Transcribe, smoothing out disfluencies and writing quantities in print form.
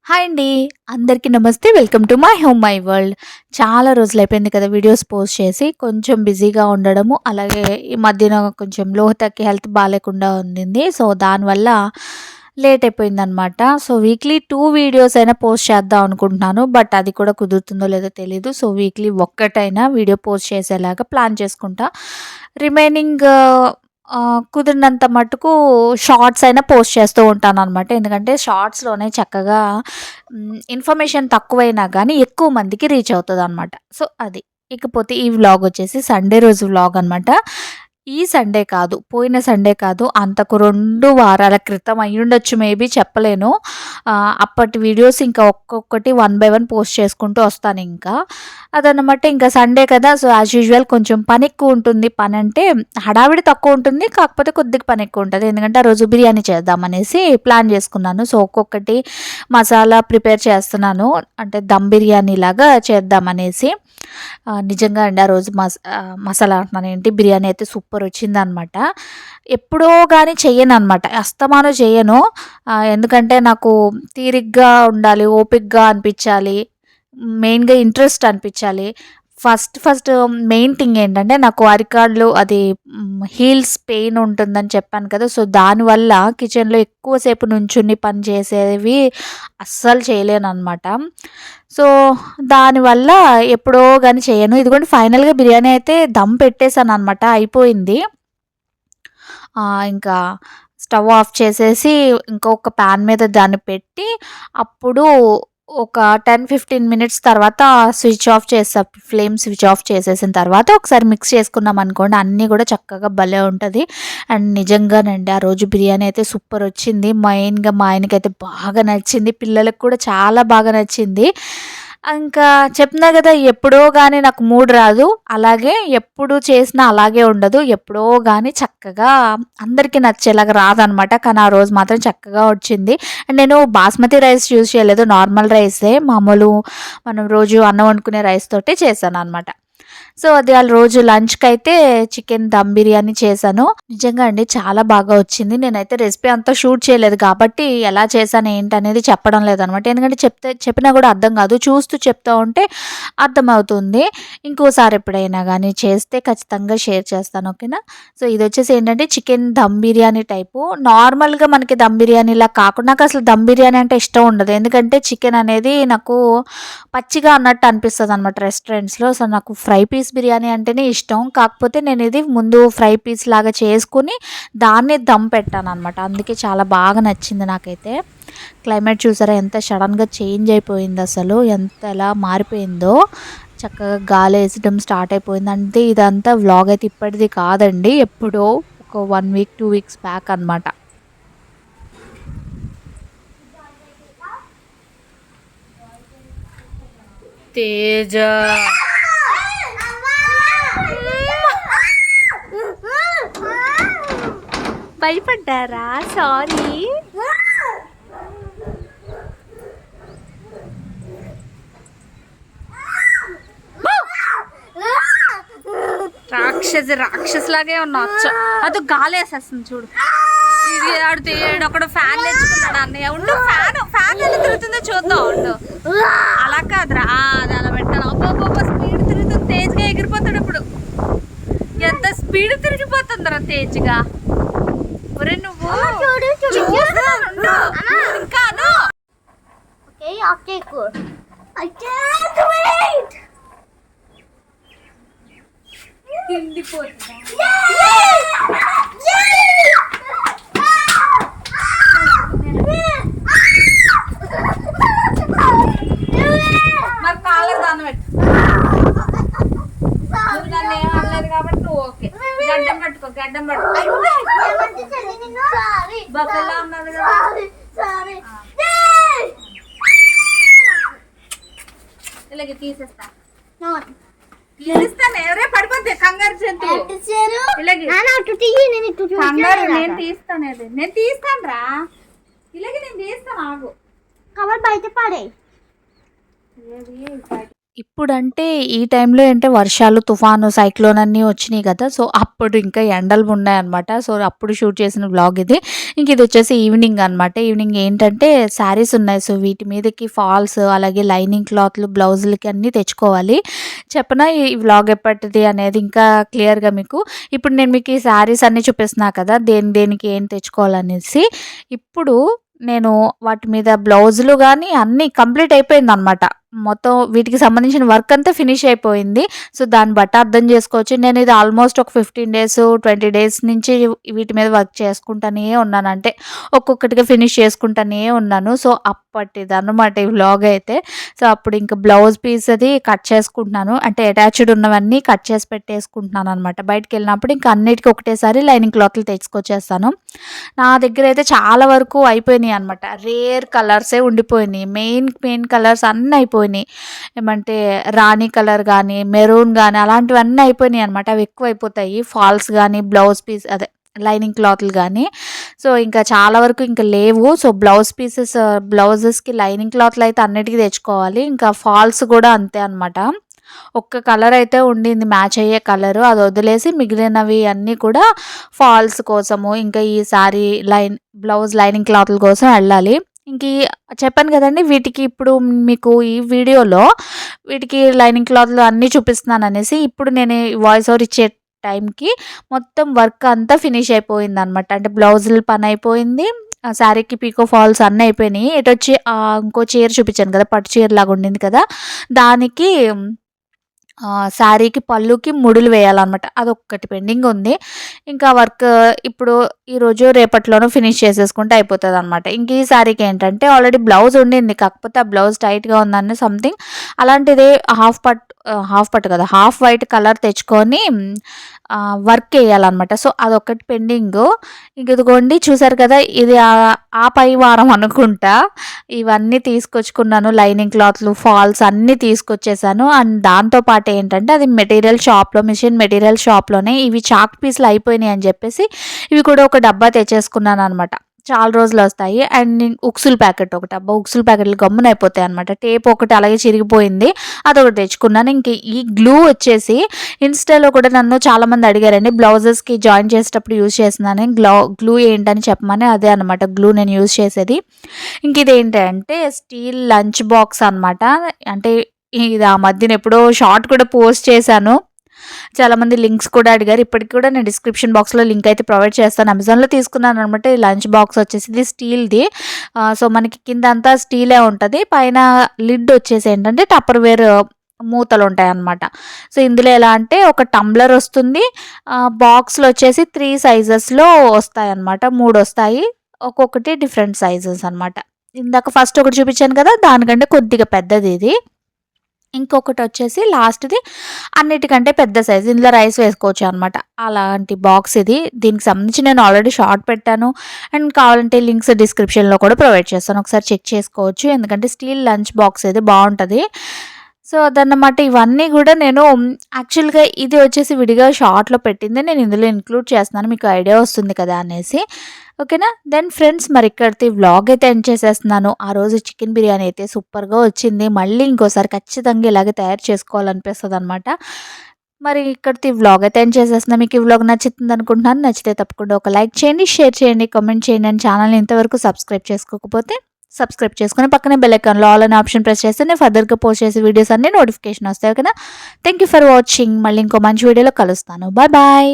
Hi అండి. అందరికీ నమస్తే. Welcome to my home my world. చాలా రోజులైపోయింది కదా వీడియోస్ పోస్ట్ చేసి. కొంచెం బిజీగా ఉండడము, అలాగే ఈ మధ్యన కొంచెం లోహితకి హెల్త్ బాలేకుండా ఉండింది. సో, దానివల్ల లేట్ అయిపోయిందనమాట. సో, వీక్లీ 2 వీడియోస్ అయినా పోస్ట్ చేద్దాం అనుకుంటున్నాను. బట్ అది కూడా కుదురుతుందో లేదో తెలీదు. సో, వీక్లీ ఒక్కటైనా వీడియో పోస్ట్ చేసేలాగా ప్లాన్ చేసుకుంటా. రిమైనింగ్ కుదిరినంత మట్టుకు షార్ట్స్ అయినా పోస్ట్ చేస్తూ ఉంటాననమాట. ఎందుకంటే షార్ట్స్‌లోనే చక్కగా ఇన్ఫర్మేషన్ తక్కువైనా గానీ ఎక్కువ మందికి రీచ్ అవుతదనమాట. సో, అది. ఇకపోతే ఈ వ్లాగ్ వచ్చేసి సండే రోజు వ్లాగ్ అనమాట. ఈ సండే కాదు, పోయిన సండే కాదు, అంతకు 2 వారాల క్రితం అయ్యుండొచ్చు మేబీ చెప్పలేను. అప్పటి వీడియోస్ ఇంకా ఒక్కొక్కటి వన్ బై వన్ పోస్ట్ చేసుకుంటూ వస్తానింకా. అదనమాట. ఇంకా సండే కదా! సో, యాజ్ యూజువల్ కొంచెం పనెక్కువ ఉంటుంది. పనంటే హడావిడి తక్కువ ఉంటుంది. కాకపోతే కొద్దిగా పనెక్కువ ఉంటది. ఎందుకంటే ఆ రోజు బిర్యానీ చేద్దామనేసి ప్లాన్ చేసుకున్నాను. సో, ఒక్కొక్కటి మసాలా ప్రిపేర్ చేస్తున్నాను. అంటే దమ్ బిర్యానీ లాగా చేద్దామనేసి. నిజంగా అండి ఆ రోజు మసాలా అంటున్నానేంటి, బిర్యానీ అయితే సూపర్ వచ్చిందనమాట. ఎప్పుడో గానీ చెయ్యననమాట. అస్తమానం చెయ్యను. ఎందుకంటే నాకు తీరిగ్గా ఉండాలి, ఓపికగా అనిపిచ్చాలి, మెయిన్‌గా ఇంట్రెస్ట్ అనిపిచ్చాలి. ఫస్ట్ మెయిన్ థింగ్ ఏంటంటే నాకు అరికాళ్ళు అది హీల్స్ పెయిన్ ఉంటుందని చెప్పాను కదా! సో, దానివల్ల కిచెన్‌లో ఎక్కువ సేపు నుంచుని పని చేసేవి అస్సలు చేయలేననమాట. సో, దానివల్ల ఎప్పుడో గాని చేయను. ఇదిగోండి ఫైనల్‌గా బిర్యానీ అయితే దమ్ పెట్టేసాననమాట. అయిపోయింది. ఇంకా స్టవ్ ఆఫ్ చేసేసి ఇంకొక పాన్ మీద దాన్ని పెట్టి అప్పుడు ఒక 10, 15 మినిట్స్ తర్వాత స్విచ్ ఆఫ్ చేస్తా. ఫ్లేమ్ స్విచ్ ఆఫ్ చేసేసిన తర్వాత ఒకసారి మిక్స్ చేసుకున్నామనుకోండి అన్నీ కూడా చక్కగా భలే ఉంటది. అండ్ నిజంగానండి ఆ రోజు బిర్యానీ అయితే సూపర్ వచ్చింది. మెయిన్‌గా మా ఆయనకైతే బాగా నచ్చింది. పిల్లలకి కూడా చాలా బాగా నచ్చింది. ఇంకా చెప్తున్నా కదా! ఎప్పుడో గాని నాకు మూడ్ రాదు. అలాగే ఎప్పుడు చేసినా అలాగే ఉండదు. ఎప్పుడో గాని చక్కగా అందరికీ నచ్చేలాగా రాదనమాట. కానీ ఆ రోజు మాత్రం చక్కగా వచ్చింది. అండ్ నేను బాస్మతి రైస్ యూజ్ చేయలేదు. నార్మల్ రైసే, మామూలు మనం రోజు అన్నం వండుకునే రైస్ తోటే చేశాననమాట. సో, అది ఇవాళ రోజు లంచ్‌కైతే చికెన్ దమ్ బిర్యానీ చేశాను. నిజంగా అండి చాలా బాగా వచ్చింది. నేనైతే రెసిపీ అంతా షూట్ చేయలేదు కాబట్టి ఎలా చేశాను ఏంటనేది చెప్పడం లేదనమాట. ఎందుకంటే చెప్పినా కూడా అర్థం కాదు. చూస్తూ చెప్తా ఉంటే అర్థమవుతుంది. ఇంకోసారి ఎప్పుడైనా గానీ చేస్తే ఖచ్చితంగా షేర్ చేస్తాను. ఓకేనా? సో, ఇదొచ్చేసి ఏంటంటే చికెన్ దమ్ బిర్యానీ టైపు. నార్మల్‌గా మనకి దమ్ బిర్యానీలా కాకుండా నాకసలు దమ్ బిర్యానీ అంటే ఇష్టం ఉండదు. ఎందుకంటే చికెన్ అనేది నాకు పచ్చిగా అన్నట్టు అనిపిస్తదనమాట రెస్టారెంట్స్‌లో. సో, నాకు ఫ్రై పీస్ బిర్యానీ అంటేనే ఇష్టం. కాకపోతే నేనిది ముందు ఫ్రై పీస్ లాగా చేసుకొని దాన్ని దమ్ పెట్టాననమాట. అందుకే చాలా బాగా నచ్చింది నాకైతే. క్లైమేట్ చూసారా ఎంత సడన్‌గా చేంజ్ అయిపోయిందసలు. ఎలా మారిపోయిందో. చక్కగా గాలేసడం స్టార్ట్ అయిపోయింది. అంటే ఇదంతా వ్లాగ్ అయితే ఇప్పటిది కాదండి. ఎప్పుడో ఒక 1 వీక్, 2 వీక్స్ బ్యాక్ అనమాట. తేజ భయపడ్డారా? సారీ. రాక్షసులాగే ఉన్నావు. అది గాలేసేస్తుంది చూడు. ఇది ఆడితే ఒకడు ఫ్యాన్ తెచ్చుకున్నాడు అన్నయ్య. ఉండు, ఫ్యాన్ ఎలా తిరుగుతుందో చూద్దాం. ఉండు, అలా కాదురా, అది అలా పెట్టాను. అబ్బో స్పీడ్ తిరుగుతుంది. తేజ్గా ఎగిరిపోతాడు ఇప్పుడు. ఎంత స్పీడ్ తిరిగిపోతుందిరా తేజ్గా. ఒరే నువ్వు ఇంకా మరి కాళ్ళకి దాన్ని పెట్టు. నువ్వు నన్ను ఏం అనలేదు కాబట్టి నువ్వు ఓకే. గడ్డం పట్టుకో. బక్కలా ఉన్నది కదా. ఇలాగే తీసేస్తాను. ఎవరే పడిపోతే కంగారు జంతువు. కంగారు నేను తీస్తాను రా. ఇలాగే నేను తీస్తాను. ఆగు. కవర్ బయట పడే. ఇప్పుడంటే ఈ టైంలో అంటే వర్షాలు, తుఫాను, సైక్లోన్ అన్నీ వచ్చినాయి కదా! సో, అప్పుడు ఇంకా ఎండలు ఉన్నాయన్నమాట. సో, అప్పుడు షూట్ చేసిన వ్లాగ్ ఇది. ఇదొచ్చేసి ఈవినింగ్ అనమాట. ఈవినింగ్ ఏంటంటే శారీస్ ఉన్నాయి. సో, వీటి మీదకి ఫాల్స్ అలాగే లైనింగ్ క్లాత్‌లు, బ్లౌజులకి అన్నీ తెచ్చుకోవాలి. చెప్పనా ఈ వ్లాగ్ ఎప్పటిది అనేది ఇంకా క్లియర్‌గా మీకు. ఇప్పుడు నేను మీకు ఈ శారీస్ అన్నీ చూపిస్తున్నా కదా! దేనికి ఏం తెచ్చుకోవాలనేసి. ఇప్పుడు నేను వాటి మీద బ్లౌజులు గానీ అన్నీ కంప్లీట్ అయిపోయిందనమాట. మొత్తం వీటికి సంబంధించిన వర్క్ అంతా ఫినిష్ అయిపోయింది. సో, దాన్ని బట్టి అర్థం చేసుకోవచ్చు. నేను ఇది ఆల్మోస్ట్ ఒక 15 డేస్, 20 డేస్ నుంచి వీటి మీద వర్క్ చేసుకుంటానే ఉన్నాను. అంటే ఒక్కొక్కటిగా ఫినిష్ చేసుకుంటానే ఉన్నాను. సో, అప్పటిదన్నమాట ఈ వ్లాగ్ అయితే. సో, అప్పుడు ఇంక బ్లౌజ్ పీస్ అది కట్ చేసుకుంటున్నాను. అంటే అటాచ్డ్ ఉన్నవన్నీ కట్ చేసి పెట్టేసుకుంటున్నాననమాట. బయటికెళ్ళినప్పుడు ఇంక అన్నిటికి ఒకటేసారి లైనింగ్ క్లాత్‌లు తెచ్చుకొచ్చేస్తాను. నా దగ్గరైతే చాలా వరకు అయిపోయినాయి అనమాట. రేర్ కలర్సే ఉండిపోయినాయి. మెయిన్ కలర్స్ అన్నీ అయిపోయినాయి. ఏమంటే రాణి కలర్ గానీ, మెరూన్ గానీ అలాంటివన్నీ అయిపోయినాయి అనమాట. అవి ఎక్కువైపోతాయి. ఫాల్స్ గానీ, బ్లౌజ్ పీస్ అదే లైనింగ్ క్లాత్‌లు గానీ. సో, ఇంకా చాలా వరకు ఇంక లేవు. సో, బ్లౌజెస్‌కి లైనింగ్ క్లాత్‌లయితే అన్నిటికి తెచ్చుకోవాలి. ఇంకా ఫాల్స్ గూడా అంతే అనమాట. ఒక్క కలర్ అయితే ఉండింది మ్యాచ్ అయ్యే కలరు. అది వదిలేసి మిగిలినవి అన్నీ కూడా ఫాల్స్ కోసము, ఇంకా ఈ సారీ బ్లౌజ్ లైనింగ్ క్లాత్‌ల కోసం వెళ్ళాలి. చెప్పాను కదండీ! వీటికి ఇప్పుడు మీకు ఈ వీడియోలో వీటికి లైనింగ్ క్లాత్‌లు అన్నీ చూపిస్తున్నాననేసి, ఇప్పుడు నేను ఈ వాయిస్ ఓవర్ ఇచ్చే టైంకి మొత్తం వర్క్ అంతా ఫినిష్ అయిపోయిందనమాట. అంటే బ్లౌజుల పని అయిపోయింది. శారీకి పీకో ఫాల్స్ అన్నీ అయిపోయినాయి. ఇంకో చీర చూపించాను కదా! పట్టు చీరలాగా ఉండింది కదా! దానికి శారీకి పళ్ళుకి ముడులు వేయాలనమాట. అదొక్కటి పెండింగ్ ఉంది. ఇంకా వర్క్ ఇప్పుడు ఈరోజు రేపట్లోనో ఫినిష్ చేసేసుకుంటే అయిపోతదనమాట. ఇంక ఈ శారీకి ఏంటంటే ఆల్రెడీ బ్లౌజ్ ఉండింది. కాకపోతే ఆ బ్లౌజ్ టైట్‌గా ఉందని సంథింగ్ అలాంటిది హాఫ్ పట్టు కదా! హాఫ్ వైట్ కలర్ తెచ్చుకొని వర్క్ ఎయ్యాలనమాట. సో, అదొక్కటి పెండింగు. ఇదిగోండి చూసారు కదా! ఇది ఆ పై వారం అనుకుంటా. ఇవన్నీ తీసుకొచ్చుకున్నాను. లైనింగ్ క్లాత్‌లు, ఫాల్స్ అన్నీ తీసుకొచ్చేసాను. అండ్ దాంతో పాటు ఏంటంటే అది మిషన్ మెటీరియల్ షాప్‌లోనే ఇవి చాక్ పీస్‌లు అయిపోయినాయి అని చెప్పేసి ఇవి కూడా ఒక డబ్బా తెచ్చేసుకున్నాననమాట. చాలా రోజులొస్తాయి. అండ్ ఉక్సులు ప్యాకెట్ ఒకటి. అబ్బా! ఉక్సులు ప్యాకెట్లు గమ్మున అయిపోతాయనమాట. టేప్ ఒకటి అలాగే చిరిగిపోయింది. అదొకటి తెచ్చుకున్నాను. ఈ గ్లూ వచ్చేసి ఇన్‌స్టాలో కూడా నన్ను చాలామంది అడిగారండి. బ్లౌజెస్‌కి జాయిన్ చేసేటప్పుడు యూజ్ చేస్తున్నాను. గ్లూ ఏంటని చెప్పమని అదే అనమాట గ్లూ నేను యూజ్ చేసేది. ఇదేంటంటే స్టీల్ లంచ్ బాక్స్ అనమాట. అంటే ఇది ఆ మధ్యన ఎప్పుడో షార్ట్ కూడా పోస్ట్ చేశాను. చాలామంది లింక్స్ కూడా అడిగారు. ఇప్పటికి కూడా నేను డిస్క్రిప్షన్ బాక్స్‌లో లింక్ అయితే ప్రొవైడ్ చేస్తాను. అమెజాన్‌లో తీసుకున్నాననమాట. ఈ లంచ్ బాక్స్ వచ్చేసి ఇది స్టీల్‌ది. సో, మనకి కిందంతా స్టీలే ఉంటది. పైన లిడ్ వచ్చేసి ఏంటంటే టప్పర్‌వేర్ మూతలుంటాయన్నమాట. సో, ఇందులో ఎలా అంటే ఒక టంబ్లర్ వస్తుంది. బాక్స్‌లో వచ్చేసి 3 సైజెస్‌లో వస్తాయన్నమాట. 3 వస్తాయి. ఒక్కొక్కటి డిఫరెంట్ సైజెస్ అనమాట. ఇందాక ఫస్ట్ ఒకటి చూపించాను కదా! దానికంటే కొద్దిగా పెద్దదిది. ఇంకొకటొచ్చేసి లాస్ట్‌ది అన్నిటికంటే పెద్ద సైజు. ఇందులో రైస్ వేసుకోవచ్చు అనమాట. అలాంటి బాక్స్ ఇది. దీనికి సంబంధించి నేను ఆల్రెడీ షార్ట్ పెట్టాను. అండ్ కావాలంటే లింక్స్ డిస్క్రిప్షన్‌లో కూడా ప్రొవైడ్ చేస్తాను. ఒకసారి చెక్ చేసుకోవచ్చు. ఎందుకంటే స్టీల్ లంచ్ బాక్స్ ఇది బావుంటది. సో, అదన్నమాట. ఇవన్నీ గూడా నేను యాక్చువల్‌గా ఇది వచ్చేసి విడిగా షార్ట్‌లో పెట్టింది. నేను ఇందులో ఇంక్లూడ్ చేస్తున్నాను. మీకు ఐడియా వస్తుంది కదా అనేసి. ఓకేనా? దెన్ ఫ్రెండ్స్ మరి ఇక్కడితో ఈ వ్లాగ్ అయితే ఎండ్ చేసేస్తున్నాను. ఆ రోజు చికెన్ బిర్యానీ అయితే సూపర్‌గా వచ్చింది. మళ్ళీ ఇంకోసారి ఖచ్చితంగా ఇలాగే తయారు చేసుకోవాలనిపిస్తదనమాట. మరి ఇక్కడితో ఈ వ్లాగ్ అయితే ఎండ్ చేసేస్తున్నా. మీకు ఈ వ్లాగ్ నచ్చుతుందనుకుంటున్నాను. నచ్చితే తప్పకుండా ఒక లైక్ చేయండి, షేర్ చేయండి, కామెంట్ చేయండి. అండ్ ఛానల్‌ని ఇంతవరకు సబ్స్క్రైబ్ చేసుకోకపోతే సబ్స్క్రైబ్ చేసుకొని పక్కనే బెల్ ఐకాన్‌లో ఆల్ అనే ఆప్షన్ ప్రెస్ చేస్తే నేను ఫర్దర్‌గా పోస్ట్ చేసే వీడియోస్ అన్నీ నోటిఫికేషన్ వస్తాయి. ఓకేనా? Thank you for watching. మళ్ళీ ఇంకో మంచి వీడియోలో కలుస్తాను. Bye bye.